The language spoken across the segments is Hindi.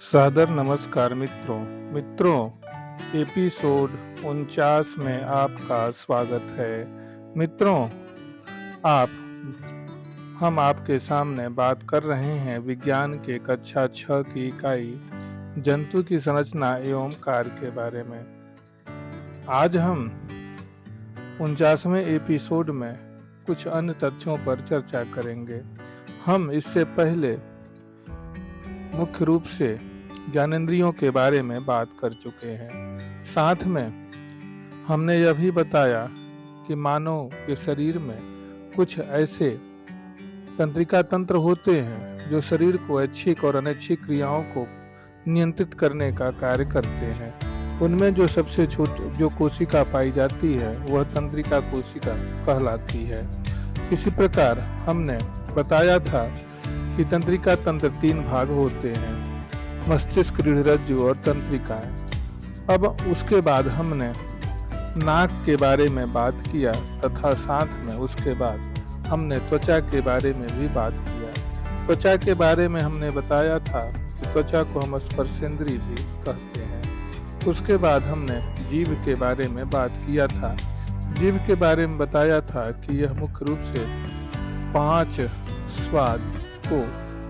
सादर नमस्कार मित्रों एपिसोड 49 में आपका स्वागत है। मित्रों, आप हम आपके सामने बात कर रहे हैं विज्ञान के कक्षा 6 की इकाई जंतु की संरचना एवं कार्य के बारे में। आज हम 49वें एपिसोड में कुछ अन्य तथ्यों पर चर्चा करेंगे। हम इससे पहले मुख्य रूप से ज्ञानेंद्रियों के बारे में बात कर चुके हैं। साथ में हमने यह भी बताया कि मानव के शरीर में कुछ ऐसे तंत्रिका तंत्र होते हैं जो शरीर को ऐच्छिक और अनैच्छिक क्रियाओं को नियंत्रित करने का कार्य करते हैं। उनमें जो सबसे छोटी जो कोशिका पाई जाती है वह तंत्रिका कोशिका कहलाती है। इसी प्रकार हमने बताया था कि तंत्रिका तंत्र 3 भाग होते हैं, मस्तिष्क, रीढ़ रज्जु और तंत्रिकाएं। अब उसके बाद हमने नाक के बारे में बात किया तथा साथ में उसके बाद हमने त्वचा के बारे में भी बात किया। त्वचा के बारे में हमने बताया था कि त्वचा को हम स्पर्शेंद्रिय भी कहते हैं। उसके बाद हमने जीभ के बारे में बात किया था। जीभ के बारे में बताया था कि यह मुख्य रूप से 5 स्वाद को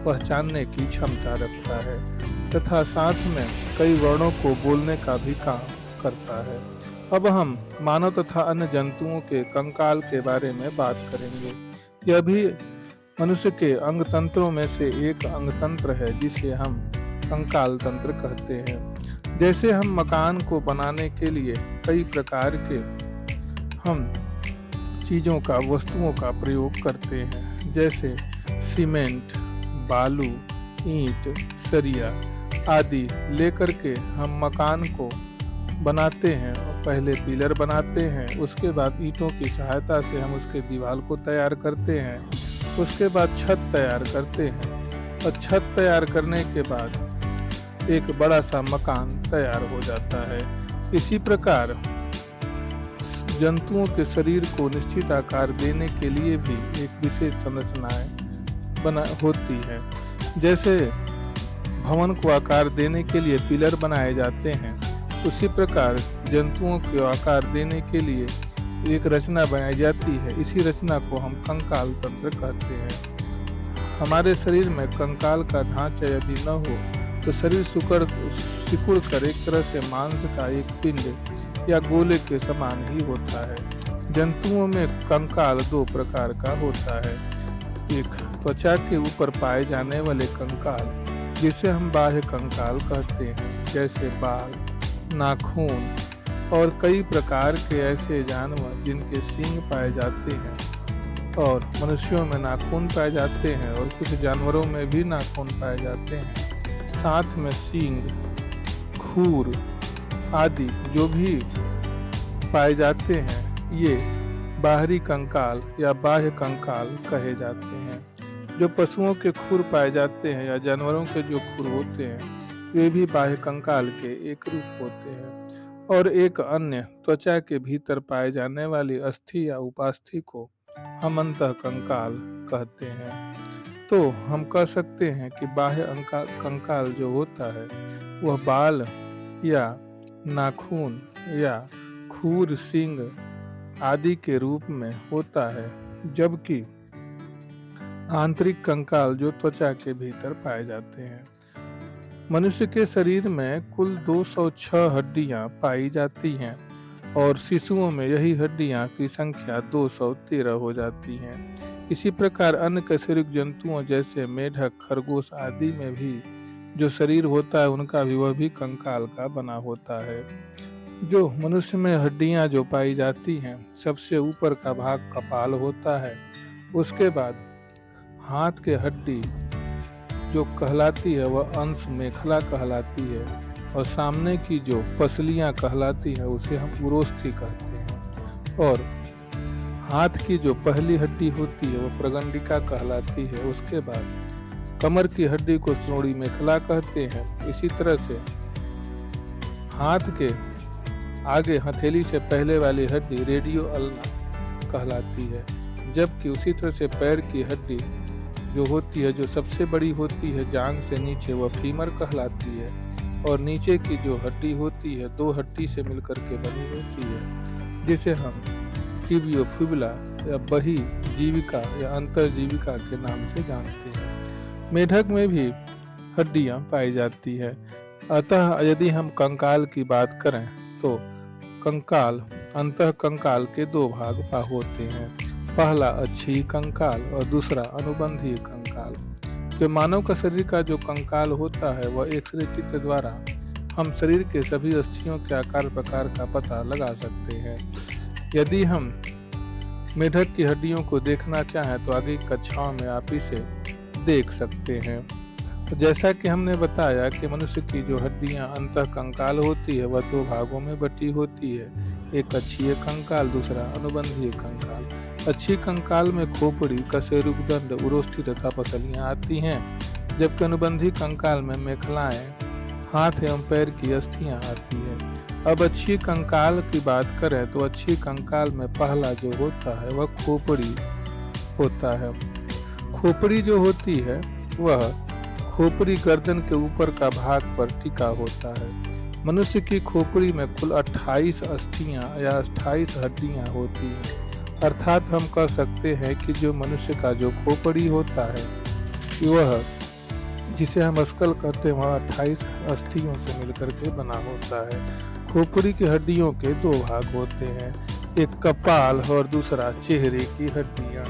पहचानने की क्षमता रखता है तथा साथ में कई वर्णों को बोलने का भी काम करता है। अब हम मानव तथा अन्य जंतुओं के कंकाल के बारे में बात करेंगे। यह भी मनुष्य के अंग तंत्रों में से एक अंग तंत्र है जिसे हम कंकाल तंत्र कहते हैं। जैसे हम मकान को बनाने के लिए कई प्रकार के हम चीजों का वस्तुओं का प्रयोग करते हैं, जैसे सीमेंट, बालू, ईंट, सरिया आदि लेकर के हम मकान को बनाते हैं। पहले पिलर बनाते हैं, उसके बाद ईंटों की सहायता से हम उसके दीवार को तैयार करते हैं, उसके बाद छत तैयार करते हैं और छत तैयार करने के बाद एक बड़ा सा मकान तैयार हो जाता है। इसी प्रकार जंतुओं के शरीर को निश्चित आकार देने के लिए भी एक विशेष संरचनाएं होती है। जैसे भवन को आकार देने के लिए पिलर बनाए जाते हैं, उसी प्रकार जंतुओं को आकार देने के लिए एक रचना बनाई जाती है। इसी रचना को हम कंकाल तंत्र कहते हैं। हमारे शरीर में कंकाल का ढांचा यदि न हो तो शरीर सिकुड़ कर एक तरह से मांस का एक पिंड या गोले के समान ही होता है। जंतुओं में कंकाल 2 प्रकार का होता है। एक त्वचा के ऊपर पाए जाने वाले कंकाल जिसे हम बाह्य कंकाल कहते हैं, जैसे बाल, नाखून और कई प्रकार के ऐसे जानवर जिनके सींग पाए जाते हैं और मनुष्यों में नाखून पाए जाते हैं और कुछ जानवरों में भी नाखून पाए जाते हैं। साथ में सींग, खूर आदि जो भी पाए जाते हैं ये बाहरी कंकाल या बाह्य कंकाल कहे जाते हैं। जो पशुओं के खुर पाए जाते हैं या जानवरों के जो खुर होते हैं वे भी बाह्य कंकाल के एक रूप होते हैं। और एक अन्य त्वचा के भीतर पाए जाने वाली अस्थि या उपास्थि को हम अंतः कंकाल कहते हैं। तो हम कह सकते हैं कि बाह्य कंकाल जो होता है वह बाल या नाखून या खूर, सींग आदि के रूप में होता है, जबकि आंतरिक कंकाल जो त्वचा के भीतर पाए जाते हैं। मनुष्य के शरीर में कुल 206 हड्डियां पाई जाती हैं और शिशुओं में यही हड्डियां की संख्या 213 हो जाती हैं। इसी प्रकार अन्य कशेरुक जंतुओं जैसे मेढक, खरगोश आदि में भी जो शरीर होता है उनका भी वह भी कंकाल का बना होता है। जो मनुष्य में हड्डियां जो पाई जाती हैं, सबसे ऊपर का भाग कपाल होता है, उसके बाद हाथ के हड्डी जो कहलाती है वह अंश मेखला कहलाती है और सामने की जो पसलियां कहलाती है उसे हम उरोस्थि कहते हैं और हाथ की जो पहली हड्डी होती है वह प्रगंडिका कहलाती है। उसके बाद कमर की हड्डी को श्रोणी मेखला कहते हैं। इसी तरह से हाथ के आगे हथेली से पहले वाली हड्डी रेडियो अल्ना कहलाती है, जबकि उसी तरह से पैर की हड्डी जो होती है, जो सबसे बड़ी होती है जांघ से नीचे, वह फीमर कहलाती है। और नीचे की जो हड्डी होती है 2 हड्डी से मिलकर के बनी होती है, जिसे हम टिबियोफिबुला या बही जीविका या अंतर्जीविका के नाम से जानते हैं। मेढक में भी हड्डियां पाई जाती है। अतः यदि हम कंकाल की बात करें तो कंकाल अंतः कंकाल के 2 भाग होते हैं। पहला अक्षीय कंकाल और दूसरा अनुबंधीय कंकाल। जो मानव का शरीर का जो कंकाल होता है वह एक्सरे चित्र द्वारा हम शरीर के सभी अस्थियों के आकार प्रकार का पता लगा सकते हैं। यदि हम मेढक की हड्डियों को देखना चाहें तो आगे की कक्षाओं में आप इसे देख सकते हैं। तो जैसा कि हमने बताया कि मनुष्य की जो हड्डियां अंतः कंकाल होती है वह 2 भागों में बटी होती है, एक अक्षीय कंकाल, दूसरा अनुबंधीय कंकाल। अक्षीय कंकाल में खोपड़ी, कशेरुकदंड, उरोष्ठी तथा पसलियां आती हैं, जबकि अनुबंधीय कंकाल में मेखलाएं, हाथ एवं पैर की अस्थियां आती है। अब अक्षीय कंकाल की बात करें तो अक्षीय कंकाल में पहला जो होता है वह खोपड़ी होता है। खोपड़ी जो होती है वह खोपड़ी गर्दन के ऊपर का भाग पर टिका होता है। मनुष्य की खोपड़ी में कुल 28 अस्थियां या 28 हड्डियां होती हैं। अर्थात हम कह सकते हैं कि जो मनुष्य का जो खोपड़ी होता है वह, जिसे हम स्कल कहते हैं, वह 28 अस्थियों से मिलकर के बना होता है। खोपड़ी की हड्डियों के 2 भाग होते हैं, एक कपाल और दूसरा चेहरे की हड्डियां।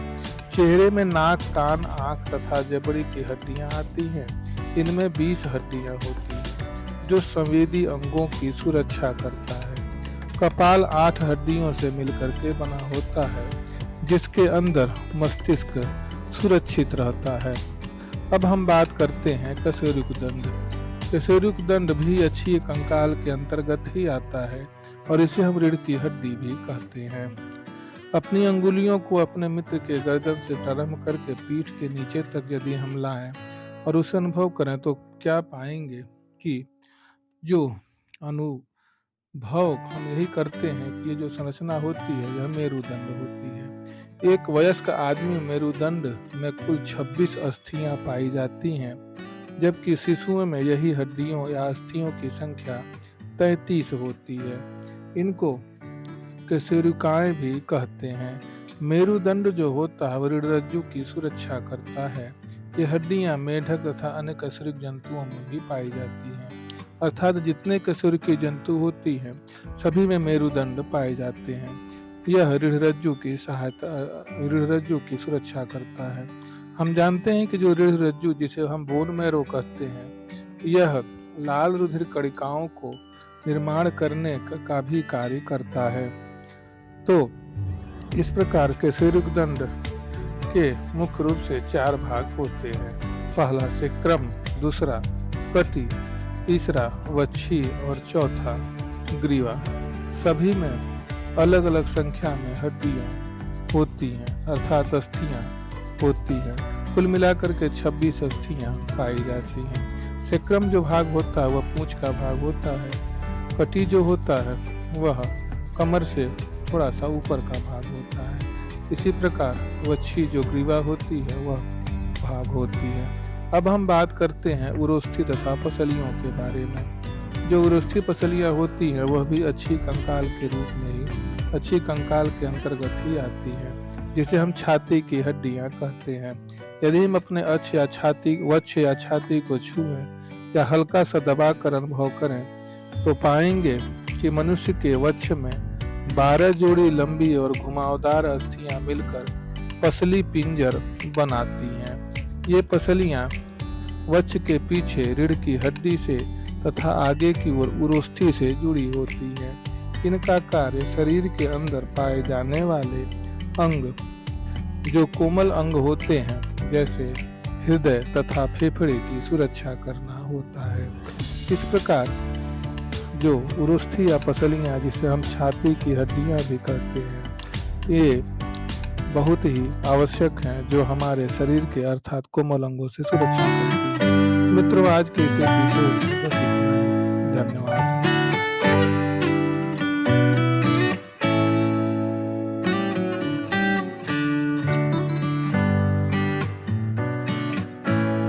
चेहरे में नाक, कान, आँख तथा जबड़ी की हड्डियां आती हैं। इनमें 20 हड्डियां होती हैं जो संवेदी अंगों की सुरक्षा करता है। कपाल 8 हड्डियों से मिलकर के बना होता है, जिसके अंदर मस्तिष्क सुरक्षित रहता है। अब हम बात करते हैं कशेरुकदंड। कशेरुकदंड भी अक्षीय कंकाल के अंतर्गत ही आता है और इसे हम रीढ़ की हड्डी भी कहते हैं। अपनी अंगुलियों को अपने मित्र के गर्दन से प्रारंभ करके पीठ के नीचे तक यदि हम लाएं और उसे अनुभव करें तो क्या पाएंगे कि जो अनुभव हम यही करते हैं कि ये जो संरचना होती है यह मेरुदंड होती है। एक वयस्क आदमी मेरुदंड में कुल 26 अस्थियां पाई जाती हैं, जबकि शिशुओं में यही हड्डियों या अस्थियों की संख्या 33 होती है। इनको कशेरुकाएं भी कहते हैं। मेरुदंड जो होता है वह रीढ़ की सुरक्षा करता है। ये हड्डियां मेढक तथा अन्य कशेरुक जंतुओं में भी पाई जाती हैं। अर्थात जितने कशेरुकी जंतु होती हैं सभी में मेरुदंड पाए जाते हैं। यह रीढ़ की सुरक्षा करता है। हम जानते हैं कि जो रीढ़ रज्जु, जिसे हम बोन मैरो कहते हैं, यह लाल रुधिर कणिकाओं को निर्माण करने का भी कार्य करता है। तो इस प्रकार के कशेरुकदंड के मुख्य रूप से 4 भाग होते हैं। पहला सेक्रम, दूसरा कटी, तीसरा वक्षी और चौथा ग्रीवा। सभी में अलग अलग संख्या में हड्डियां होती हैं, अर्थात अस्थियां होती हैं। कुल मिलाकर के 26 अस्थियां पाई जाती हैं। सेक्रम जो भाग होता है वह पूंछ का भाग होता है। कटी जो होता है वह कमर से थोड़ा सा ऊपर का भाग होता है। इसी प्रकार वक्षी जो ग्रीवा होती है वह भाग होती है। अब हम बात करते हैं उरोस्थी तथा पसलियों के बारे में। जो उरोस्थी पसलियां होती हैं वह भी अक्षीय कंकाल के रूप में ही अक्षीय कंकाल के अंतर्गत ही आती है, जिसे हम छाती की हड्डियां कहते हैं। यदि हम अपने वक्ष या छाती को छुएं या हल्का सा दबाकर अनुभव करें तो पाएंगे कि मनुष्य के वक्ष में 12 जोड़ी लंबी और घुमावदार अस्थियां मिलकर पसली पिंजर बनाती हैं। ये पसलियां वक्ष के पीछे रीढ़ की हड्डी से तथा आगे की ओर उरोस्थी से जुड़ी होती हैं। इनका कार्य शरीर के अंदर पाए जाने वाले अंग, जो कोमल अंग होते हैं, जैसे हृदय तथा फेफड़े की सुरक्षा करना होता है। इस प्रकार जो उरोस्थी या पसलियां, जिसे हम छाती की हड्डियां भी कहते हैं, ये बहुत ही आवश्यक हैं, जो हमारे शरीर के अर्थात कोमल अंगों से सुरक्षा करती है। मित्रों, आज के इस एपिसोड में बस इतना।